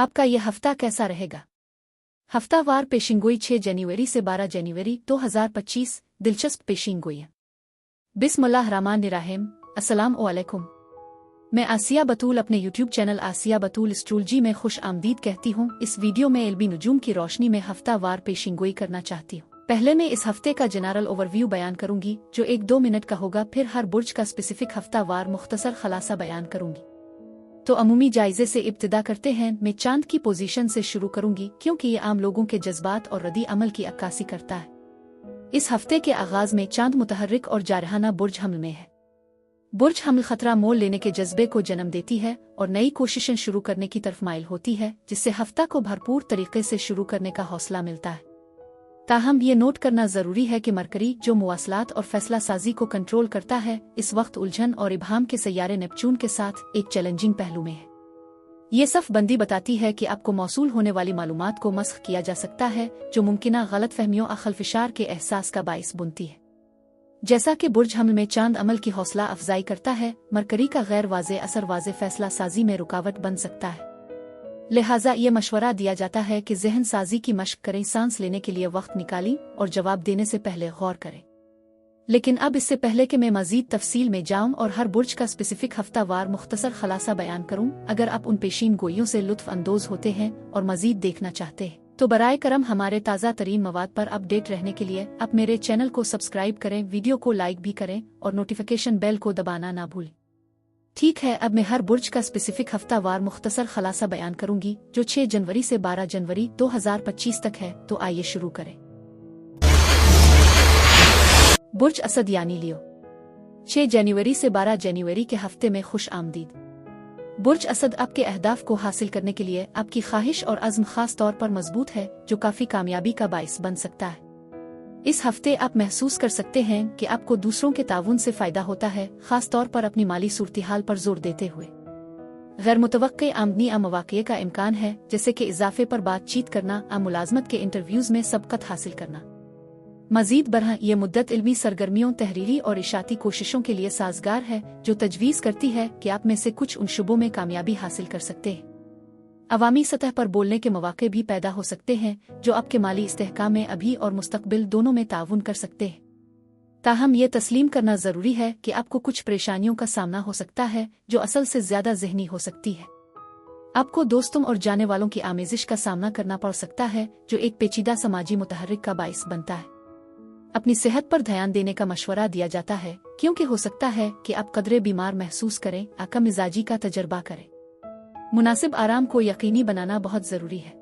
आपका यह हफ्ता कैसा रहेगा? हफ्तावार पेशिंगोई 6 जनवरी से 12 जनवरी 2025। दिलचस्प पेशिंगोई। बिस्मिल्लाहिर्रहमानिर्रहीम। अस्सलाम वालेकुम। मैं आसिया बतूल अपने यूट्यूब चैनल आसिया बतूल एस्ट्रोलॉजी में खुश आमदीद कहती हूँ। इस वीडियो में एलबी नुजूम की रोशनी में हफ्तावार पेशिंगोई करना चाहती हूँ। पहले मैं इस हफ्ते का जनरल ओवरव्यू बयान करूंगी जो 1-2 मिनट का होगा, फिर हर बुर्ज का स्पेसिफिक हफ्तावार मुख्तसर खलासा बयान करूंगी। तो अमूमी जायजे से इब्तिदा करते हैं। मैं चांद की पोजीशन से शुरू करूंगी क्योंकि ये आम लोगों के जज्बात और रद्दी अमल की अक्कासी करता है। इस हफ्ते के आगाज में चांद मुतहर्रिक और जारहाना बुर्ज हमल में है। बुर्ज हमल खतरा मोल लेने के जज्बे को जन्म देती है और नई कोशिशें शुरू करने की तरफ माइल होती है, जिससे हफ्ता को भरपूर तरीके से शुरू करने का हौसला मिलता है। ताहम ये नोट करना जरूरी है कि मरकरी, जो मुवासलात और फैसला साजी को कंट्रोल करता है, इस वक्त उलझन और इब्हाम के सैयारे नेपच्यून के साथ एक चैलेंजिंग पहलू में है। ये सफ बंदी बताती है कि आपको मौसूल होने वाली मालूमात को मस्ख किया जा सकता है, जो मुमकिना गलत फहमियों अखलफिशार के एहसास का बाइस बुनती है। जैसा कि बुर्ज हमल में चांद अमल की हौसला अफजाई करता है, मरकरी का गैर वाज़े असर वाज़े फैसला साजी में रुकावट बन सकता है। लिहाजा ये मशवरा दिया जाता है कि जहन साजी की मशक करें, सांस लेने के लिए वक्त निकालें और जवाब देने से पहले गौर करें। लेकिन अब इससे पहले कि मैं मजीद तफसील में जाऊं और हर बुर्ज का स्पेसिफिक हफ्तावार मुख्तसर खलासा बयान करूं, अगर आप उन पेशीन गोइयों से लुत्फ अंदोज होते हैं और मजीद देखना चाहते हैं तो बराए करम हमारे ताज़ा तरीन मवाद पर अपडेट रहने के लिए आप मेरे चैनल को सब्सक्राइब करें, वीडियो को लाइक भी करें और नोटिफिकेशन बेल को दबाना ना भूलें। ठीक है, अब मैं हर बुर्ज का स्पेसिफिक हफ्तावार मुख्तसर खलासा बयान करूंगी जो 6 जनवरी से 12 जनवरी 2025 तक है। तो आइए शुरू करें। बुर्ज असद यानी लियो, 6 जनवरी से 12 जनवरी के हफ्ते में खुश आमदीद। बुर्ज असद आपके अहदाफ को हासिल करने के लिए आपकी ख्वाहिश और अज़्म खास तौर पर मजबूत है, जो काफी कामयाबी का बाइस बन सकता है। इस हफ्ते आप महसूस कर सकते हैं कि आपको दूसरों के ताउन से फायदा होता है, खास तौर पर अपनी माली सूरत-ए-हाल पर जोर देते हुए। गैर मुतवक्के आमदनी मवाक़े का इम्कान है, जैसे कि इजाफे पर बातचीत करना, मुलाजमत के इंटरव्यूज में सबकत हासिल करना। मजीद बरह ये मुद्दत इल्मी सरगर्मियों, तहरीरी और इशाती कोशिशों के लिए साजगार है, जो तजवीज़ करती है कि आप में से कुछ उन शुबों में कामयाबी हासिल कर सकते हैं। अवामी सतह पर बोलने के मौके भी पैदा हो सकते हैं, जो आपके माली इस्तेहकाम में अभी और मुस्तकबिल दोनों में ताउन कर सकते हैं। ताहम यह तस्लीम करना जरूरी है कि आपको कुछ परेशानियों का सामना हो सकता है, जो असल से ज्यादा ज़हनी हो सकती है। आपको दोस्तों और जाने वालों की आमेजिश का सामना करना पड़ सकता है, जो एक पेचीदा समाजी मुतहर्रिक का बाइस बनता है। अपनी सेहत पर ध्यान देने का मशवरा दिया जाता है, क्योंकि हो सकता है कि आप कदरे बीमार महसूस करें। कम मिजाजी का तजर्बा करें। मुनासिब आराम को यकीनी बनाना बहुत जरूरी है।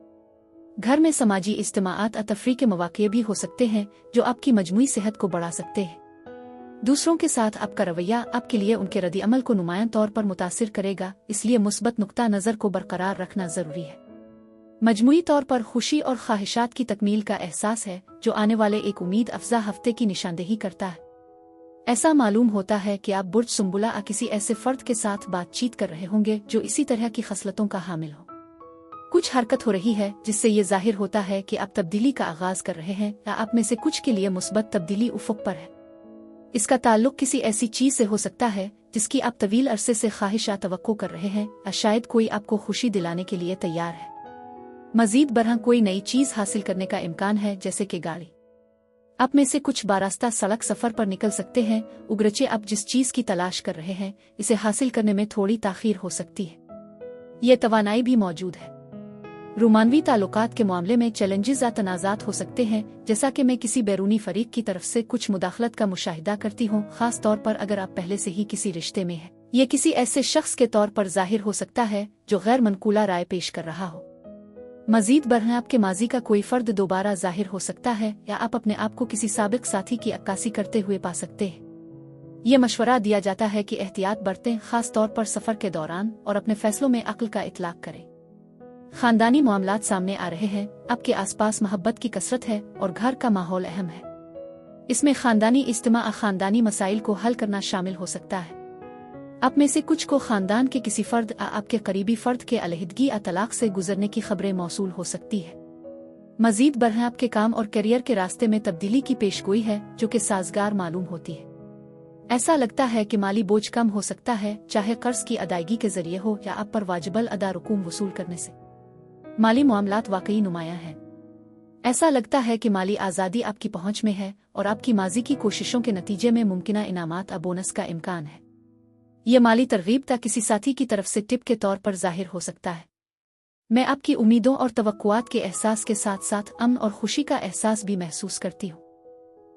घर में समाजी इज्तिमाआत और तफरी के मौके भी हो सकते हैं, जो आपकी मजमूई सेहत को बढ़ा सकते हैं। दूसरों के साथ आपका रवैया आपके लिए उनके रद्दी अमल को नुमायां तौर पर मुतासिर करेगा, इसलिए मुस्बत नुक्ता नज़र को बरकरार रखना जरूरी है। मजमूई तौर पर खुशी और ख्वाहिशात की तकमील का एहसास है, जो आने वाले एक उम्मीद अफजा हफ्ते की निशानदेही करता है। ऐसा मालूम होता है कि आप बुर्ज सुंबुला किसी ऐसे फर्द के साथ बातचीत कर रहे होंगे जो इसी तरह की खसलतों का हामिल हो। कुछ हरकत हो रही है जिससे ये जाहिर होता है कि आप तब्दीली का आगाज कर रहे हैं, या आप में से कुछ के लिए मुस्बत तब्दीली उफुक पर है। इसका ताल्लुक किसी ऐसी चीज से हो सकता है जिसकी आप तवील अरसे से ख्वाहिश या तवक्को कर रहे हैं, या शायद कोई आपको खुशी दिलाने के लिए तैयार है। मजीद बरह कोई नई चीज हासिल करने का इम्कान है, जैसे कि गाड़ी। आप में से कुछ बारास्ता सड़क सफर पर निकल सकते हैं, उगरचे आप जिस चीज की तलाश कर रहे हैं, इसे हासिल करने में थोड़ी ताखीर हो सकती है। यह तवानाई भी मौजूद है। रूमानवी ताल्लुकात के मामले में चैलेंजेस या तनाज़ात हो सकते हैं, जैसा कि मैं किसी बैरूनी फरीक की तरफ से कुछ मुदाखलत का मुशाहिदा करती हूँ, खास तौर पर अगर आप पहले से ही किसी रिश्ते में हैं। यह किसी ऐसे शख्स के तौर पर जाहिर हो सकता है जो गैर मनकूला राय पेश कर रहा हो। मजीद बरह आपके माजी का कोई फर्द दोबारा जाहिर हो सकता है, या आप अपने आप को किसी साबिक साथी की अक्कासी करते हुए पा सकते हैं। यह मशवरा दिया जाता है कि एहतियात बरतें, खास तौर पर सफर के दौरान, और अपने फैसलों में अक्ल का इतलाक करें। खानदानी मामलात सामने आ रहे हैं, आपके आसपास मोहब्बत की कसरत है और घर का माहौल अहम है। इसमें खानदानी इज्तिमा और खानदानी मसाइल को हल करना शामिल हो सकता है। आप में से कुछ को खानदान के किसी फर्द या आपके करीबी फर्द के अलहदगी या तलाक से गुजरने की खबरें मौसूल हो सकती है। मजीद बरह आपके काम और करियर के रास्ते में तब्दीली की पेशगोई है, जो कि साजगार मालूम होती है। ऐसा लगता है कि माली बोझ कम हो सकता है, चाहे कर्ज की अदायगी के जरिए हो या आप पर वाजिबल अदा रुकूम वसूल करने से। माली मामलात वाकई नुमाया हैं। ऐसा लगता है कि माली आज़ादी आपकी पहुंच में है और आपकी माजी की कोशिशों के नतीजे में मुमकिना इनामात या बोनस का इम्कान है। ये माली तरगीब ता किसी साथी की तरफ से टिप के तौर पर जाहिर हो सकता है। मैं आपकी उम्मीदों और तवक्कुआत के एहसास के साथ साथ अमन और खुशी का एहसास भी महसूस करती हूँ।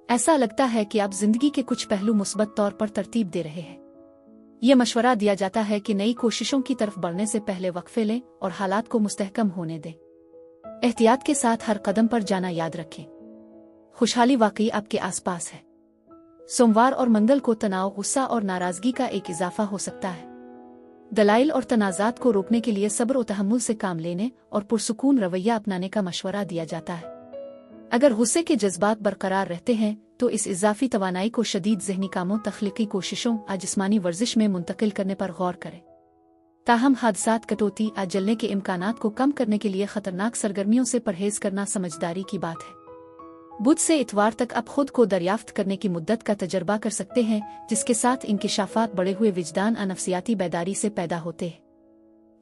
ऐसा लगता है कि आप जिंदगी के कुछ पहलू मुस्बत तौर पर तरतीब दे रहे हैं। ये मशवरा दिया जाता है कि नई कोशिशों की तरफ बढ़ने से पहले वक्फे लें और हालात को मुस्तहकम होने दें। एहतियात के साथ हर कदम पर जाना याद रखें। खुशहाली वाकई आपके आसपास है। सोमवार और मंगल को तनाव, गुस्सा और नाराजगी का एक इजाफा हो सकता है। दलाइल और तनाज़ात को रोकने के लिए सब्र और तहम्मुल से काम लेने और पुरसुकून रवैया अपनाने का मशवरा दिया जाता है। अगर गुस्से के जज्बात बरकरार रहते हैं तो इस इजाफी तवानाई को शदीद ज़हनी कामों, तख्लीकी कोशिशों या जिस्मानी वर्जिश में मुंतकिल करने पर गौर करें। ताहम हादसात, कटौती या जलने के इम्कानात को कम करने के लिए खतरनाक सरगर्मियों से परहेज करना समझदारी की बात है। बुध से इतवार तक आप खुद को दरियाफ्त करने की मुद्दत का तजर्बा कर सकते हैं, जिसके साथ इंकिशाफात बढ़े हुए विजदान और नफ्सियाती बेदारी से पैदा होते हैं।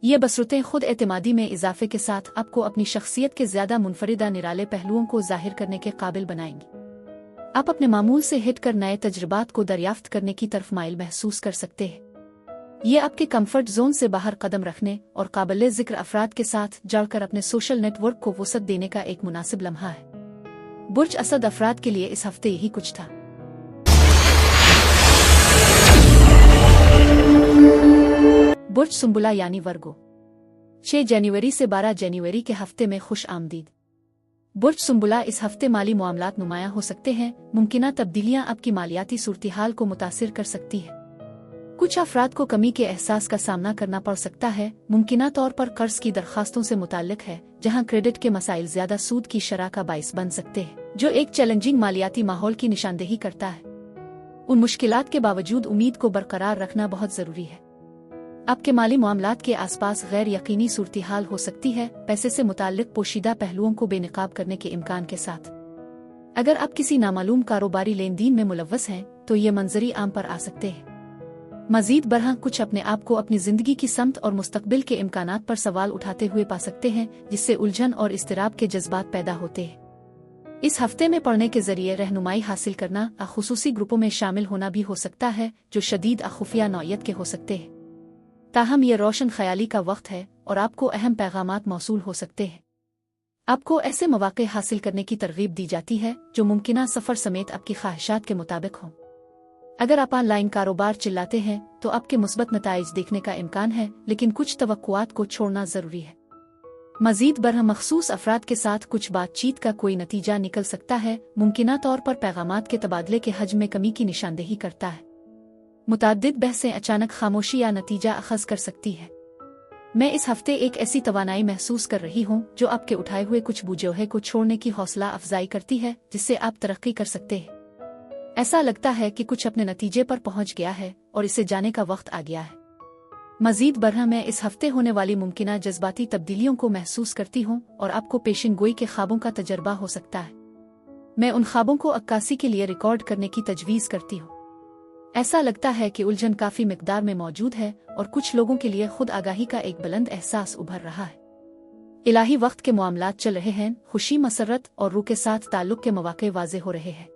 ये बसरतें खुद एतमादी में इजाफे के साथ आपको अपनी शख्सियत के ज्यादा मुनफरिदा निराले पहलुओं को जाहिर करने के काबिल बनाएंगी। आप अपने मामूल से हिट कर नए तजर्बात को दरियाफ्त करने की तरफ माइल महसूस कर सकते हैं। ये आपके कंफर्ट जोन से बाहर कदम रखने और काबिल जिक्र अफराद के साथ जड़कर अपने सोशल नेटवर्क को वसअत देने का एक मुनासिब लम्हा है। बुर्ज असद अफराद के लिए इस हफ्ते यही कुछ था। बुर्ज सुंबुला यानी वर्गो, 6 जनवरी से 12 जनवरी के हफ्ते में खुश आमदीद। बुर्ज सुंबुला इस हफ्ते माली मामलात नुमाया हो सकते हैं। मुमकिना तब्दीलियां आपकी मालियाती सूरत-ए-हाल को मुतासिर कर सकती है। कुछ अफराद को कमी के एहसास का सामना करना पड़ सकता है। मुमकिना तौर पर कर्ज की दरखास्तों से मुताल्लिक है, जहां क्रेडिट के मसाइल ज्यादा सूद की शरह का बाइस बन सकते हैं, जो एक चैलेंजिंग मालियाती माहौल की निशानदेही करता है। उन मुश्किलात के बावजूद उम्मीद को बरकरार रखना बहुत जरूरी है। आपके माली मामलात के आसपास गैर यकीनी सूरत-ए-हाल हो सकती है, पैसे से मुताल्लिक पोशीदा पहलुओं को बेनकाब करने के इम्कान के साथ। अगर आप किसी नामालूम कारोबारी लेन देन में मुलव्वस हैं तो ये मंजरी आम पर आ सकते हैं। मजीद बरहा कुछ अपने आप को अपनी जिंदगी की समत और मुस्तकबिल के इम्कानात पर सवाल उठाते हुए पा सकते हैं, जिससे उलझन और इस्तिराब के जज्बात पैदा होते हैं। इस हफ्ते में पढ़ने के जरिए रहनुमाई हासिल करना या खुसूसी ग्रुपों में शामिल होना भी हो सकता है, जो शदीद खुफिया नौयत के हो सकते हैं। ताहम यह रोशन ख्याली का वक्त है और आपको अहम पैगामात मौसूल हो सकते हैं। आपको ऐसे मौके हासिल करने की तरगीब दी जाती है जो मुमकिना सफर समेत आपकी ख्वाहिशात के मुताबिक हों। अगर आप ऑनलाइन कारोबार चिल्लाते हैं तो आपके मुस्बत नताइज देखने का इम्कान है, लेकिन कुछ तवक्कुआत को छोड़ना जरूरी है। मजीद बरह मखसूस अफराद के साथ कुछ बातचीत का कोई नतीजा निकल सकता है, मुमकिना तौर पर पैगामात के तबादले के हजम में कमी की निशानदेही करता है। मुताद्दिद बहसें अचानक खामोशी या नतीजा अखज़ कर सकती है। मैं इस हफ्ते एक ऐसी तवानाई महसूस कर रही हूँ जो आपके उठाए हुए कुछ बुझोहे को छोड़ने की हौसला अफजाई करती है, जिससे आप तरक्की कर सकते हैं। ऐसा लगता है कि कुछ अपने नतीजे पर पहुंच गया है और इसे जाने का वक्त आ गया है। मजीद बरह मैं इस हफ्ते होने वाली मुमकिना जज्बाती तब्दीलियों को महसूस करती हूँ और आपको पेशिन गोई के ख्वाबों का तजर्बा हो सकता है। मैं उन ख्वाबों को अक्कासी के लिए रिकॉर्ड करने की तजवीज़ करती हूँ। ऐसा लगता है कि उलझन काफी मिकदार में मौजूद है और कुछ लोगों के लिए खुद आगाही का एक बुलंद एहसास उभर रहा है। इलाही वक्त के मामलात चल रहे हैं, खुशी, मसरत और रूह के साथ ताल्लुक के मौके वाज़े हो रहे हैं।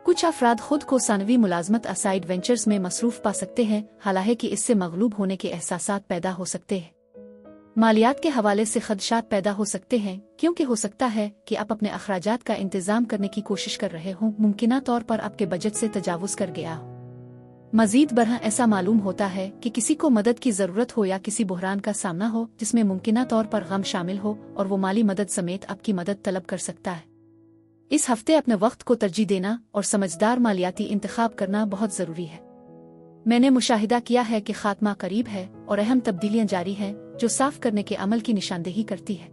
कुछ अफराद खुद को सानवी मुलाजमत असाइड वेंचर्स में मसरूफ पा सकते हैं, हालांकि इससे मगलूब होने के एहसासात पैदा हो सकते हैं। मालियात के हवाले से खदशात पैदा हो सकते हैं, क्योंकि हो सकता है कि आप अपने अखराजात का इंतजाम करने की कोशिश कर रहे हों, मुमकिना तौर पर आपके बजट से तजावुज कर गया हो। मजीद बरहा ऐसा मालूम होता है कि किसी को मदद की जरूरत हो या किसी बुहरान का सामना हो जिसमें मुमकिना तौर पर गम शामिल हो और वो माली मदद समेत आपकी मदद तलब कर सकता है। इस हफ्ते अपने वक्त को तरजीह देना और समझदार मालियाती इंतखाब करना बहुत जरूरी है। मैंने मुशाहिदा किया है कि खात्मा करीब है और अहम तब्दीलियां जारी हैं जो साफ करने के अमल की निशानदेही करती है।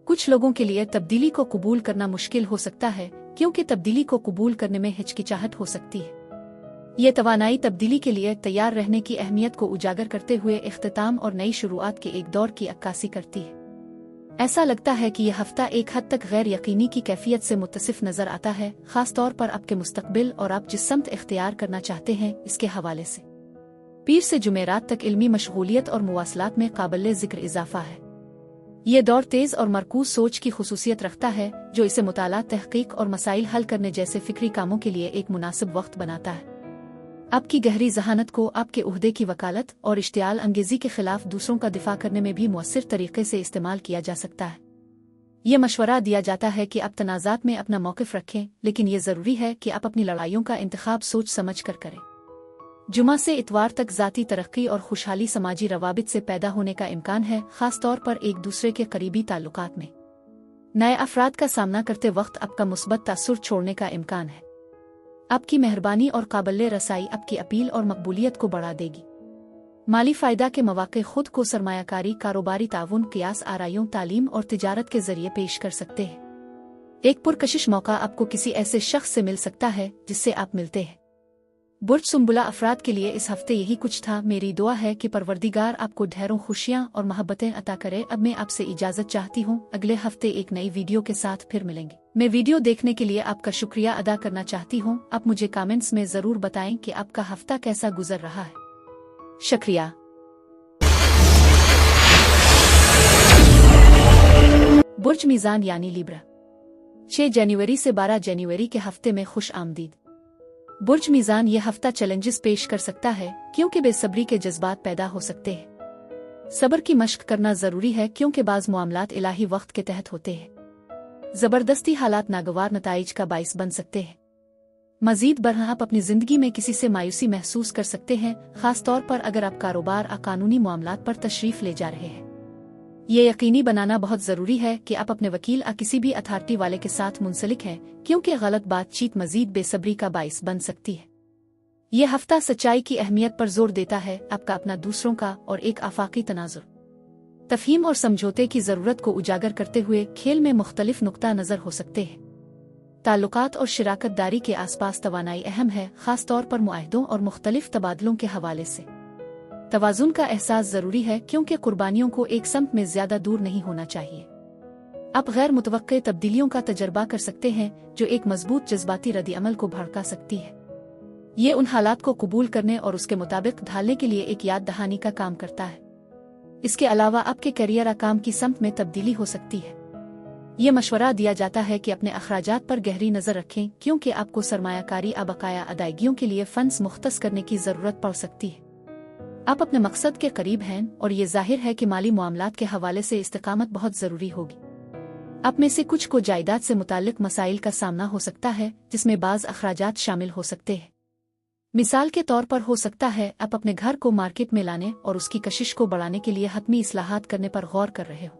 कुछ लोगों के लिए तब्दीली को कबूल करना मुश्किल हो सकता है, क्योंकि तब्दीली को कबूल करने में हिचकिचाहट हो सकती है। ये तवानाई तब्दीली के लिए तैयार रहने की अहमियत को उजागर करते हुए इख्तिताम और नई शुरुआत के एक दौर की अक्कासी करती है। ऐसा लगता है कि यह हफ्ता एक हद तक गैर यकीनी की कैफियत से मुत्तसिफ नजर आता है, खास तौर पर आपके मुस्तकबिल और आप जिस समत इख्तियार करना चाहते हैं इसके हवाले से। पीर से जुमेरात तक इल्मी मशगूलियत और मुवासलात में काबिल जिक्र इजाफा है। ये दौर तेज और मरकूज सोच की खुसूसियत रखता है, जो इसे मुताला, तहकीक और मसाइल हल करने जैसे फिक्री कामों के लिए एक मुनासिब वक्त बनाता है। आपकी गहरी जहानत को आपके उहदे की वकालत और इश्तियाल अंगेजी के खिलाफ दूसरों का दिफा करने में भी मुअस्सिर तरीके से इस्तेमाल किया जा सकता है। ये मशवरा दिया जाता है कि आप तनाज़ात में अपना मौक़िफ़ रखें, लेकिन ये ज़रूरी है कि आप अपनी लड़ाइयों का इंतखाब सोच समझ कर करें। जुमा से इतवार तक ज़ाती तरक्की और खुशहाली समाजी रवाबित से पैदा होने का इम्कान है, ख़ास तौर पर एक दूसरे के करीबी ताल्लुकात में। नए अफराद का सामना करते वक्त आपका मुस्बत तासुर छोड़ने का इम्कान है। आपकी मेहरबानी और काबिल रसाई आपकी अपील और मकबूलियत को बढ़ा देगी। माली फ़ायदा के मौक़े खुद को सरमायाकारी, कारोबारी ताउन, क़ियास आराइयों, तालीम और तिजारत के ज़रिए पेश कर सकते हैं। एक पुरकशिश मौका आपको किसी ऐसे शख्स से मिल सकता है जिससे आप मिलते हैं। बुर्ज सुंबुला अफराद के लिए इस हफ्ते यही कुछ था। मेरी दुआ है कि परवरदिगार आपको ढेरों खुशियाँ और मोहब्बतें अता करे। अब मैं आपसे इजाज़त चाहती हूँ। अगले हफ्ते एक नई वीडियो के साथ फिर मिलेंगे। मैं वीडियो देखने के लिए आपका शुक्रिया अदा करना चाहती हूँ। आप मुझे कमेंट्स में ज़रूर बताएं कि आपका हफ्ता कैसा गुजर रहा है। शुक्रिया। बुर्ज मीज़ान यानी लिब्रा, 6 जनवरी से 12 जनवरी के हफ्ते में खुश आमदीद। बुर्ज मीज़ान ये हफ्ता चैलेंजेस पेश कर सकता है, क्योंकि बेसब्री के जज्बात पैदा हो सकते हैं। सब्र की मश्क करना ज़रूरी है, क्योंकि बाज़ मामलात इलाही वक्त के तहत होते हैं। ज़बरदस्ती हालात नागवार नताइज का बाइस बन सकते हैं। मज़ीद बरह आप अपनी ज़िंदगी में किसी से मायूसी महसूस कर सकते हैं, ख़ास तौर पर अगर आप कारोबार या कानूनी मामलात पर तशरीफ़ ले जा रहे हैं। ये यकीनी बनाना बहुत ज़रूरी है कि आप अपने वकील या किसी भी अथॉरिटी वाले के साथ मुंसलिक हैं, क्योंकि गलत बातचीत मज़ीद बेसब्री का बाइस बन सकती है। यह हफ्ता सच्चाई की अहमियत पर जोर देता है, आपका अपना दूसरों का और एक आफाकी तनाजुर, तफहीम और समझौते की ज़रूरत को उजागर करते हुए खेल में मुख्तलिफ नुक्ता नज़र हो सकते हैं। ताल्लुकात और शराकत दारी के आसपास तवानाई अहम है, ख़ास तौर पर मुआहदों और मुख्तलिफ तबादलों के हवाले से। तवाज़ुन का एहसास ज़रूरी है, क्योंकि कुर्बानियों को एक समत में ज़्यादा दूर नहीं होना चाहिए। आप गैर मुतवक्के तब्दीलियों का तजर्बा कर सकते हैं, जो एक मजबूत जज्बाती रद्द-ए-अमल को भड़का सकती है। ये उन हालात को कबूल करने और उसके मुताबिक ढालने के लिए एक याद दहानी का काम करता है। इसके अलावा आपके करियर या काम की समत में तब्दीली हो सकती है। ये मशवरा दिया जाता है कि अपने अखराजात पर गहरी नज़र रखें, क्योंकि आपको सरमायाकारी या बकाया अदायगियों के लिए फंड्स मुख्तस करने की ज़रूरत पड़ सकती है। आप अपने मकसद के करीब हैं और ये जाहिर है कि माली मामलात के हवाले से इस्तिकामत बहुत ज़रूरी होगी। आप में से कुछ को जायदाद से मुताल्लिक मसाइल का सामना हो सकता है, जिसमें बाज़ अखराजात शामिल हो सकते हैं। मिसाल के तौर पर हो सकता है आप अपने घर को मार्केट में लाने और उसकी कशिश को बढ़ाने के लिए हतमी इस्लाहात करने पर गौर कर रहे हो।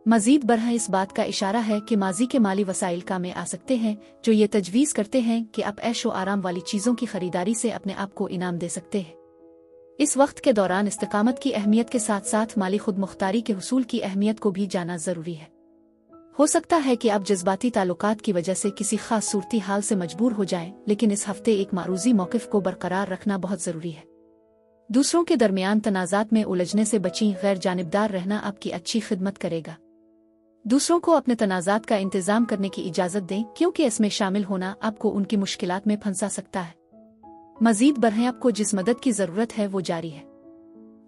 मज़ीद बरह इस बात का इशारा है कि माजी के माली वसाइल काम में आ सकते हैं, जो ये तजवीज़ करते हैं कि आप ऐशो आराम वाली चीज़ों की खरीदारी से अपने आप को इनाम दे सकते हैं। इस वक्त के दौरान इस्तिकामत की अहमियत के साथ साथ माली खुद मुख्तारी के हुसूल की अहमियत को भी जाना ज़रूरी है। हो सकता है कि आप जज्बाती ताल्लुकात की वजह से किसी खास सूरती हाल से मजबूर हो जाएं, लेकिन इस हफ्ते एक मारूजी मौक़िफ़ को बरकरार रखना बहुत ज़रूरी है। दूसरों के दरमियान तनाज़ात में उलझने से बचें। गैर जानिबदार रहना आपकी अच्छी खिदमत करेगा। दूसरों को अपने तनाज़ात का इंतज़ाम करने की इजाज़त दें, क्योंकि इसमें शामिल होना आपको उनकी मुश्किलात में फंसा सकता है। मज़ीद बरह आपको जिस मदद की ज़रूरत है वो जारी है,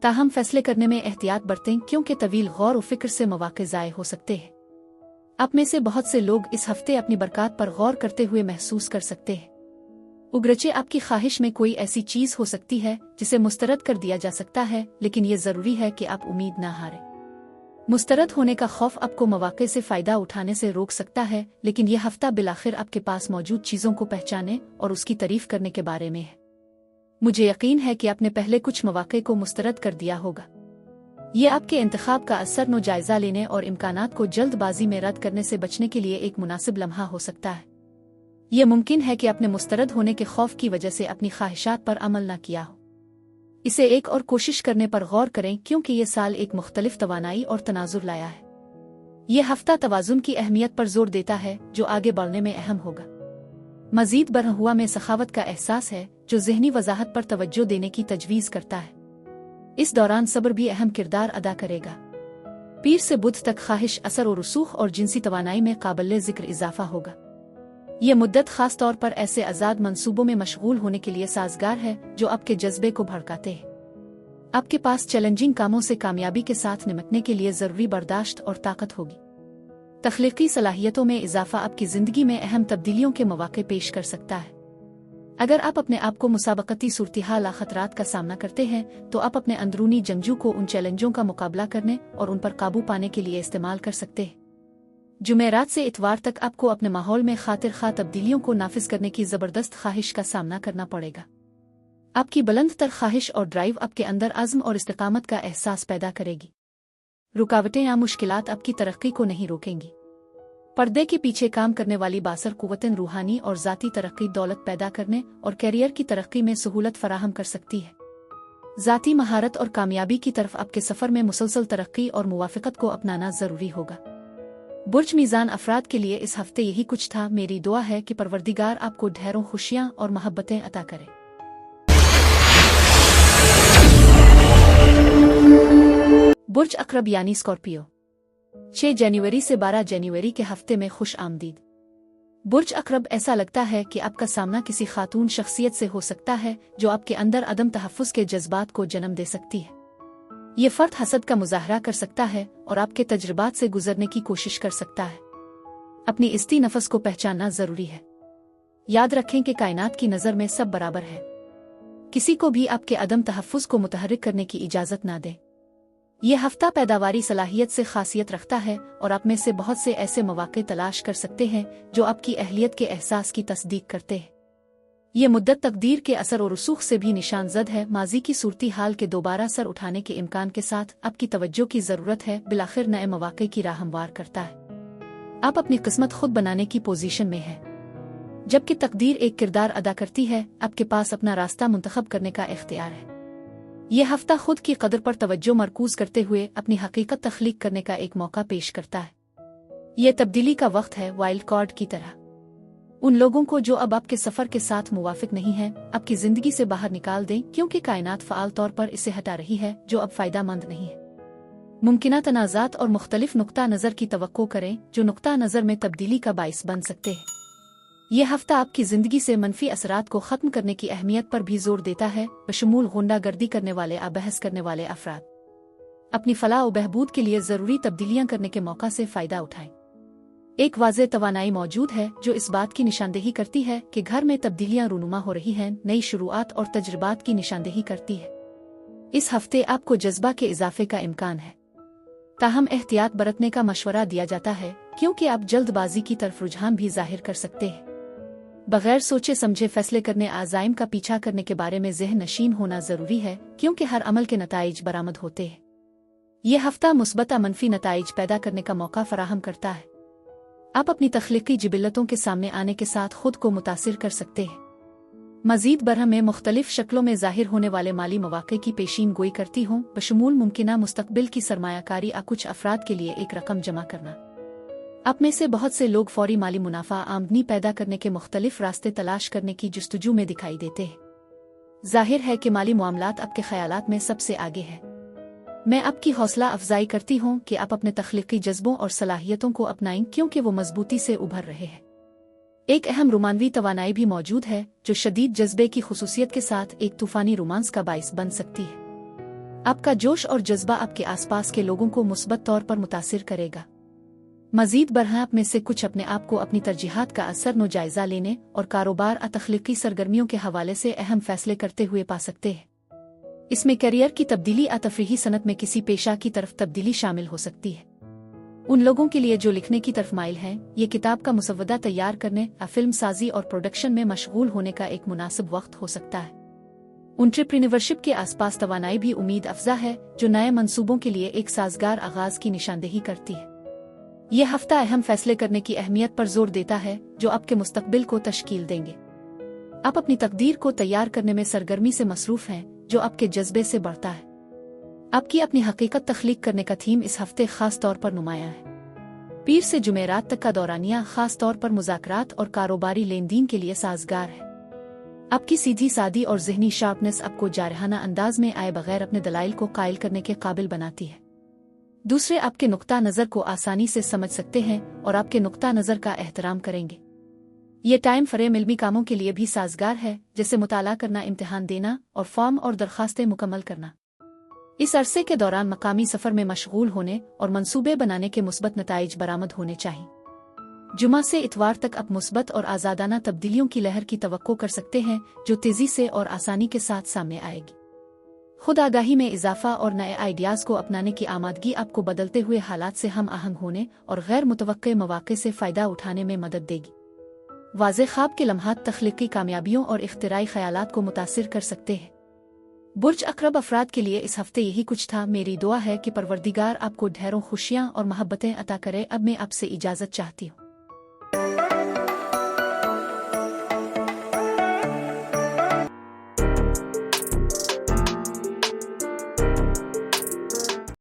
ताहम फैसले करने में एहतियात बरतें, क्योंकि तवील गौर और फिक्र से मौक़े ज़ाये हो सकते हैं। आप में से बहुत से लोग इस हफ्ते अपनी बरक़ात पर गौर करते हुए महसूस कर सकते हैं। उगरचे आपकी ख्वाहिश में कोई ऐसी चीज़ हो सकती है जिसे मुस्तरद कर दिया जा सकता है, लेकिन ये ज़रूरी है कि आप उम्मीद न हारें। मुस्तरद होने का खौफ आपको मौक़े से फ़ायदा उठाने से रोक सकता है, लेकिन यह हफ्ता बिलाखिर आपके पास मौजूद चीज़ों को पहचाने और उसकी तारीफ़ करने के बारे में है। मुझे यकीन है कि आपने पहले कुछ मौक़े को मुस्तरद कर दिया होगा। ये आपके इंतखाब का असर नो जायज़ा लेने और इम्कानात को जल्दबाजी में रद्द करने से बचने के लिए एक मुनासिब लम्हा हो सकता है। यह मुमकिन है कि आपने मुस्तरद होने के खौफ की वजह से अपनी ख्वाहिशात पर अमल न किया हो। इसे एक और कोशिश करने पर गौर करें, क्योंकि ये साल एक मुख्तलिफ तवानाई और तनाजुर लाया है। यह हफ्ता तवाज़ुन की अहमियत पर जोर देता है, जो आगे बढ़ने में अहम होगा। मज़ीद बरह हुआ में सखावत का एहसास है, जो ज़हनी वजाहत पर तवज्जो देने की तजवीज़ करता है। इस दौरान सब्र भी अहम किरदार अदा करेगा। पीर से बुध तक ख्वाहिश, असर और रसूख और जिनसी तवानाई में काबिल ज़िक्र इजाफा होगा। यह मुद्दत खास तौर पर ऐसे आज़ाद मंसूबों में मशगूल होने के लिए साजगार है जो आपके जज्बे को भड़काते हैं। आपके पास चैलेंजिंग कामों से कामयाबी के साथ निपटने के लिए ज़रूरी बर्दाश्त और ताकत होगी। तख्लीकी सलाहियतों में इजाफा आपकी ज़िंदगी में अहम तब्दीलियों के मौके पेश कर सकता है। अगर आप अपने आप को मुसाबकती सूरत-ए-हाल खतरात का सामना करते हैं तो आप अपने अंदरूनी जंगजू को उन चैलेंजों का मुकाबला करने और उन पर काबू पाने के लिए इस्तेमाल कर सकते हैं। जुमेरात से इतवार तक आपको अपने माहौल में खातिर खा तब्दीलियों को नाफिज करने की ज़बरदस्त ख्वाहिश का सामना करना पड़ेगा। आपकी बुलंद तर ख्वाहिश और ड्राइव आपके अंदर अज़्म और इस्तिकामत का एहसास पैदा करेगी। रुकावटें या मुश्किलात आपकी तरक्की को नहीं रोकेंगी। पर्दे के पीछे काम करने वाली बासर कुव्वतें रूहानी और ज़ाती तरक्की, दौलत पैदा करने और कैरियर की तरक्की में सहूलत फराहम कर सकती है। ज़ाती महारत और कामयाबी की तरफ आपके सफ़र में मुसलसल तरक्की और मुवाफ़क़त को अपनाना ज़रूरी होगा। बुर्ज मीज़ान अफराद के लिए इस हफ्ते यही कुछ था। मेरी दुआ है कि परवरदिगार आपको ढेरों खुशियाँ और मोहब्बतें अता करे। बुर्ज अक़रब यानी स्कॉर्पियो, 6 जनवरी से 12 जनवरी के हफ्ते में खुश आमदीद। बुर्ज अक़रब, ऐसा लगता है कि आपका सामना किसी खातून शख्सियत से हो सकता है जो आपके अंदर अदम तहफ़्फ़ुज़ के जज्बात को जन्म दे सकती है। ये फ़र्द हसद का मुज़ाहरा कर सकता है और आपके तजुर्बात से गुजरने की कोशिश कर सकता है। अपनी इस्ती नफ़स को पहचानना ज़रूरी है। याद रखें कि कायनात की नज़र में सब बराबर है। किसी को भी आपके अदम तहफ़्फ़ुज़ को मुतहर्रिक करने की इजाज़त ना दें। ये हफ्ता पैदावारी सलाहियत से खासियत रखता है और आप में से बहुत से ऐसे मौके तलाश कर सकते हैं जो आपकी अहलियत के एहसास की तस्दीक करते हैं। ये मुद्दत तकदीर के असर और रसूख से भी निशान ज़द है। माजी की सूरती हाल के दोबारा सर उठाने के इम्कान के साथ आपकी तवज्जो की ज़रूरत है। बिलाखिर नए मौके की राह हमवार करता है। आप अपनी किस्मत खुद बनाने की पोजीशन में है। जबकि तकदीर एक किरदार अदा करती है, आपके पास अपना रास्ता मुंतखब करने का इख्तियार है। यह हफ्ता खुद की कदर पर तवज्जो मरकूज करते हुए अपनी हकीकत तख्लीक करने का एक मौका पेश करता है। यह तब्दीली का वक्त है, वाइल्ड कार्ड की तरह। उन लोगों को जो अब आपके सफ़र के साथ मुवाफिक नहीं है, आपकी ज़िंदगी से बाहर निकाल दें, क्योंकि कायनात फ़आल तौर पर इसे हटा रही है जो अब फ़ायदामंद नहीं है। मुमकिना तनाज़ात और मुख्तलिफ नुक्ता नज़र की तवक्को करें जो नुक्ता नज़र में तब्दीली का बाइस बन सकते हैं। यह हफ्ता आपकी ज़िंदगी से मनफी असरात को ख़त्म करने की अहमियत पर भी जोर देता है, बशमूल गुंडागर्दी करने वाले, बहस करने वाले अफराद। अपनी फलाह व बहबूद के लिए ज़रूरी तब्दीलियाँ करने के मौका से फ़ायदा उठाएं। एक वाज़ेह तवानाई मौजूद है जो इस बात की निशानदेही करती है कि घर में तब्दीलियाँ रूनुमा हो रही हैं, नई शुरुआत और तजुर्बात की निशानदेही करती है। इस हफ्ते आपको जज्बा के इजाफे का इम्कान है, ताहम एहतियात बरतने का मशवरा दिया जाता है क्योंकि आप जल्दबाजी की तरफ रुझान भी जाहिर कर सकते हैं। बगैर सोचे समझे फैसले करने, आज़ाइम का पीछा करने के बारे में ज़हन नशीन होना ज़रूरी है क्योंकि हर अमल के नताइज बरामद होते हैं। यह हफ्ता मुस्बत मनफी नताइज पैदा करने का मौका फराहम करता है। आप अपनी तख्लीकी जिबिलतों के सामने आने के साथ खुद को मुतासिर कर सकते हैं। मज़ीद बरह में मुख्तलिफ शक्लों में ज़ाहिर होने वाले माली मौके की पेशीन गोई करती हूँ, बशमूल मुमकिना मुस्तकबिल की सरमायाकारी। कुछ अफराद के लिए एक रकम जमा करना। आप में से बहुत से लोग फौरी माली मुनाफा आमदनी पैदा करने के मुख्तलिफ रास्ते तलाश करने की जुस्तजू में दिखाई देते हैं। जाहिर है कि माली मामलात आपके ख्यालात में सबसे आगे है। मैं आपकी हौसला अफजाई करती हूँ कि आप अपने तख्लीकी जज्बों और सलाहियतों को अपनाएं क्योंकि वो मजबूती से उभर रहे हैं। एक अहम रोमानवी तवानाई भी मौजूद है जो शदीद जज्बे की खुसूसियत के साथ एक तूफानी रोमांस का बाइस बन सकती है। आपका जोश और जज्बा आपके आसपास के लोगों को मुस्बत तौर पर मुतासिर करेगा। मजीद बरहा आप में से कुछ अपने आप को अपनी तरजीहात का असर नो जायजा लेने और कारोबार तख्लीकी सरगर्मियों के हवाले से अहम फैसले करते हुए पा सकते हैं। इसमें करियर की तब्दीली, तफरीही सनत में किसी पेशा की तरफ तब्दीली शामिल हो सकती है। उन लोगों के लिए जो लिखने की तरफ माइल हैं, ये किताब का मुसव्वदा तैयार करने, फिल्म साजी और प्रोडक्शन में मशगूल होने का एक मुनासिब वक्त हो सकता है। एंटरप्रेन्योरशिप के आसपास तवानाई भी उम्मीद अफजा है जो नए मंसूबों के लिए एक साजगार आगाज की निशानदेही करती है। यह हफ्ता अहम फैसले करने की अहमियत पर जोर देता है जो आपके मुस्तकबिल को तश्कील देंगे। आप अपनी तकदीर को तैयार करने में सरगर्मी से मसरूफ हैं जो आपके जज्बे से बढ़ता है। आपकी अपनी हकीकत तख्लीक करने का थीम इस हफ्ते खास तौर पर नुमाया है। पीर से जुमेरात तक का दौरानिया खास तौर पर मुज़ाकरात और कारोबारी लेन देन के लिए साजगार है। आपकी सीधी सादी और जहनी शार्पनेस आपको जारहाना अंदाज में आए बगैर अपने दलाइल को कायल करने के काबिल बनाती है। दूसरे आपके नुक्ता नज़र को आसानी से समझ सकते हैं और आपके नुक्ता नज़र का एहतराम करेंगे। ये टाइम फ्रेम इल्मी कामों के लिए भी साजगार है, जैसे मुताला करना, इम्तिहान देना और फॉर्म और दरखास्तें मुकम्मल करना। इस अरसे के दौरान मकामी सफ़र में मशगूल होने और मंसूबे बनाने के मुस्बत नताइज बरामद होने चाहिए। जुमा से इतवार तक आप मुस्बत और आज़ादाना तब्दीलियों की लहर की तवक्को कर सकते हैं जो तेज़ी से और आसानी के साथ सामने आएगी। खुद आगाही में इजाफा और नए आइडियाज़ को अपनाने की आमादगी आपको बदलते हुए हालात से हम आहंग होने और गैर मुतवक्के मौक़े से फ़ायदा उठाने में मदद देगी। वाज़े ख्वाब के लम्हात तख्लीकी कामयाबियों और इख्तिराई ख़यालात को मुतासिर कर सकते हैं। बुर्ज अक़रब अफराद के लिए इस हफ्ते यही कुछ था। मेरी दुआ है कि परवरदिगार आपको ढेरों खुशियाँ और मोहब्बतें अता करे। अब मैं आपसे इजाज़त चाहती हूँ।